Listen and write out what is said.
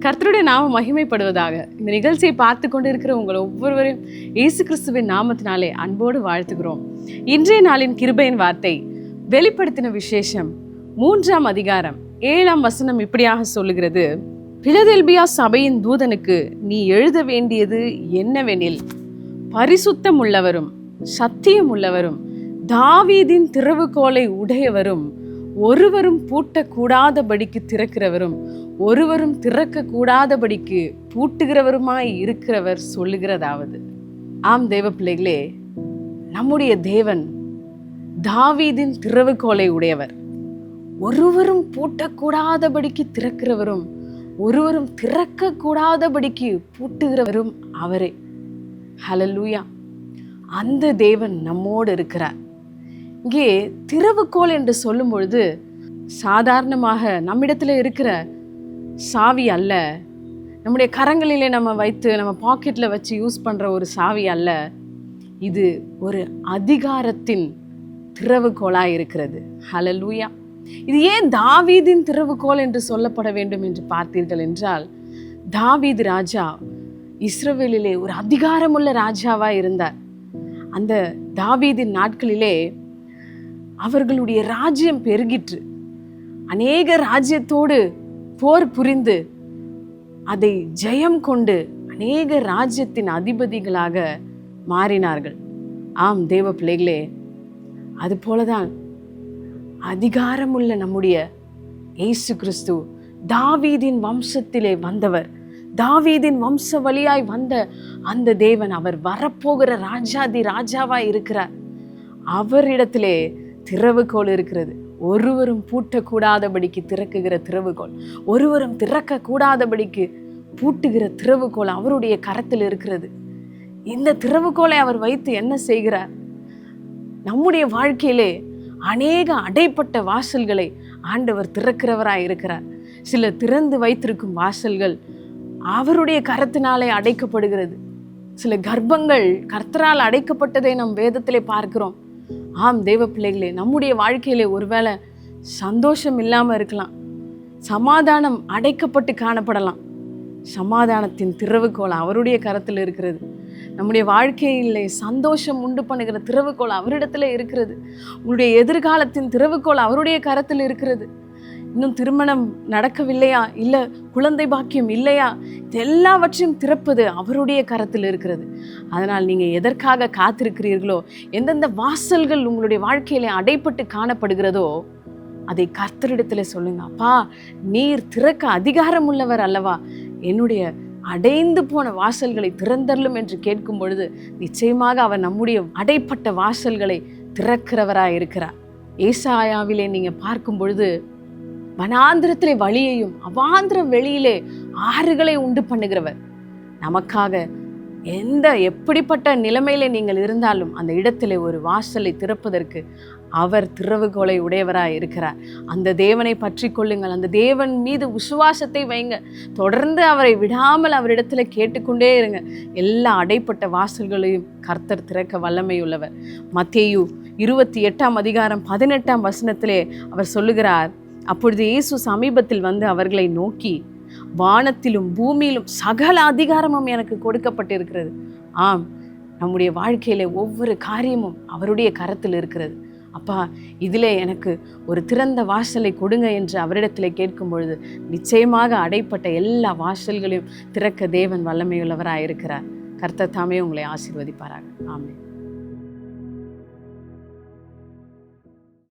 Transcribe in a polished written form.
கர்த்தருடைய நாமம் மகிமைப்படுவதாக. இந்த நிகழ்ச்சியை பார்த்து கொண்டு இருக்கிற உங்கள் ஒவ்வொருவரையும் இயேசு கிறிஸ்துவின் நாமத்தினாலே அன்போடு வாழ்த்துகிறோம். இன்றைய நாளின் கிருபையின் வார்த்தை வெளிப்படுத்தின விசேஷம் 3ஆம் அதிகாரம் 7ஆம் வசனம் இப்படியாக சொல்லுகிறது: பிலதெல்பியா சபையின் தூதனுக்கு நீ எழுத வேண்டியது என்னவெனில், பரிசுத்தம் உள்ளவரும் சத்தியம் உள்ளவரும் தாவீதின் திறவுகோலை உடையவரும் ஒருவரும் பூட்டக்கூடாதபடிக்கு திறக்கிறவரும் ஒருவரும் திறக்கக்கூடாதபடிக்கு பூட்டுகிறவருமாய் இருக்கிறவர் சொல்லுகிறதாவது. ஆம் தேவ பிள்ளைகளே, நம்முடைய தேவன் தாவீதின் திறவுகோலை உடையவர். ஒருவரும் பூட்டக்கூடாதபடிக்கு திறக்கிறவரும் ஒருவரும் திறக்கக்கூடாதபடிக்கு பூட்டுகிறவரும் அவரே. ஹல்லேலூயா! அந்த தேவன் நம்மோடு இருக்கிறார். இங்கே திறவுகோல் என்று சொல்லும் பொழுது சாதாரணமாக நம்மிடத்தில் இருக்கிற சாவி அல்ல, நம்முடைய கரங்களிலே நம்ம வைத்து நம்ம பாக்கெட்டில் வச்சு யூஸ் பண்ணுற ஒரு சாவி அல்ல. இது ஒரு அதிகாரத்தின் திறவுகோலாக இருக்கிறது. ஹல்லேலூயா! இது ஏன் தாவீதின் திறவுகோல் என்று சொல்லப்பட வேண்டும் என்று பார்த்தீர்கள் என்றால், தாவீது ராஜா இஸ்ரவேலிலே ஒரு அதிகாரமுள்ள ராஜாவாக இருந்தார். அந்த தாவீதின் நாட்களிலே அவர்களுடைய ராஜ்யம் பெருகிற்று. அநேக ராஜ்யத்தோடு போர் புரிந்து அதை ஜெயம் கொண்டு அநேக ராஜ்யத்தின் அதிபதிகளாக மாறினார்கள். ஆம் தேவ பிள்ளைகளே, அது போலதான் அதிகாரமுள்ள நம்முடைய இயேசு கிறிஸ்து தாவீதின் வம்சத்திலே வந்தவர். தாவீதின் வம்ச வழியாய் வந்த அந்த தேவன், அவர் வரப்போகிற ராஜாதி ராஜாவாய் இருக்கிறார். அவரிடத்திலே திறவுகோல் இருக்கிறது. ஒருவரும் பூட்டக்கூடாதபடிக்கு திறக்குகிற திறவுகோல், ஒருவரும் திறக்கக்கூடாதபடிக்கு பூட்டுகிற திறவுகோல் அவருடைய கரத்தில் இருக்கிறது. இந்த திறவுகோலை அவர் வைத்து என்ன செய்கிறார்? நம்முடைய வாழ்க்கையிலே அநேக அடைப்பட்ட வாசல்களை ஆண்டவர் திறக்கிறவராய் இருக்கிறார். சில திறந்து வைத்திருக்கும் வாசல்கள் அவருடைய கரத்தினாலே அடைக்கப்படுகிறது. சில கர்ப்பங்கள் கர்த்தரால் அடைக்கப்பட்டதை நம் வேதத்திலே பார்க்கிறோம். ஆம் தேவ பிள்ளைகளே, நம்முடைய வாழ்க்கையிலே ஒருவேளை சந்தோஷம் இல்லாமல் இருக்கலாம், சமாதானம் அடைக்கப்பட்டு காணப்படலாம். சமாதானத்தின் திறவுகோல் அவருடைய கரத்தில் இருக்கிறது. நம்முடைய வாழ்க்கையிலே சந்தோஷம் உண்டு பண்ணுகிற திறவுகோல் அவரிடத்துல இருக்கிறது. உங்களுடைய எதிர்காலத்தின் திறவுகோல் அவருடைய கரத்தில் இருக்கிறது. இன்னும் திருமணம் நடக்கவில்லையா, இல்லை குழந்தை பாக்கியம் இல்லையா, எல்லாவற்றையும் திறப்பது அவருடைய கரத்தில் இருக்கிறது. அதனால் நீங்கள் எதற்காக காத்திருக்கிறீர்களோ, எந்தெந்த வாசல்கள் உங்களுடைய வாழ்க்கையில அடைப்பட்டு காணப்படுகிறதோ அதை கர்த்தரிடத்தில் சொல்லுங்க. அப்பா, நீர் திறக்க அதிகாரம் உள்ளவர் அல்லவா, என்னுடைய அடைந்து போன வாசல்களை திறந்தரலும் என்று கேட்கும் பொழுது நிச்சயமாக அவர் நம்முடைய அடைப்பட்ட வாசல்களை திறக்கிறவராய் இருக்கிறார். ஏசாயாவிலே நீங்க பார்க்கும் பொழுது வனாந்திரத்திலே வழியையும் அவாந்திர வெளியிலே ஆறுகளை உண்டு பண்ணுகிறவர். நமக்காக எப்படிப்பட்ட நிலைமையிலே நீங்கள் இருந்தாலும் அந்த இடத்திலே ஒரு வாசலை திறப்பதற்கு அவர் திறவுகோலை உடையவராய் இருக்கிறார். அந்த தேவனை பற்றி கொள்ளுங்கள். அந்த தேவன் மீது விசுவாசத்தை வைங்க. தொடர்ந்து அவரை விடாமல் அவரிடத்துல கேட்டுக்கொண்டே இருங்க. எல்லா அடைப்பட்ட வாசல்களையும் கர்த்தர் திறக்க வல்லமையுள்ளவர். மத்தேயு 28ஆம் அதிகாரம் 18ஆம் வசனத்திலே அவர் சொல்லுகிறார்: அப்பொழுது இயேசு சமீபத்தில் வந்து அவர்களை நோக்கி, வானத்திலும் பூமியிலும் சகல அதிகாரமும் எனக்கு கொடுக்கப்பட்டிருக்கிறது. ஆம், நம்முடைய வாழ்க்கையில ஒவ்வொரு காரியமும் அவருடைய கரத்தில் இருக்கிறது. அப்பா, இதிலே எனக்கு ஒரு திறந்த வாசலை கொடுங்க என்று அவரிடத்தில் கேட்கும் பொழுது நிச்சயமாக அடைப்பட்ட எல்லா வாசல்களையும் திறக்க தேவன் வல்லமையுள்ளவராக இருக்கிறார். கர்த்தர் தாமே உங்களை ஆசீர்வதிப்பாராக. ஆமென்.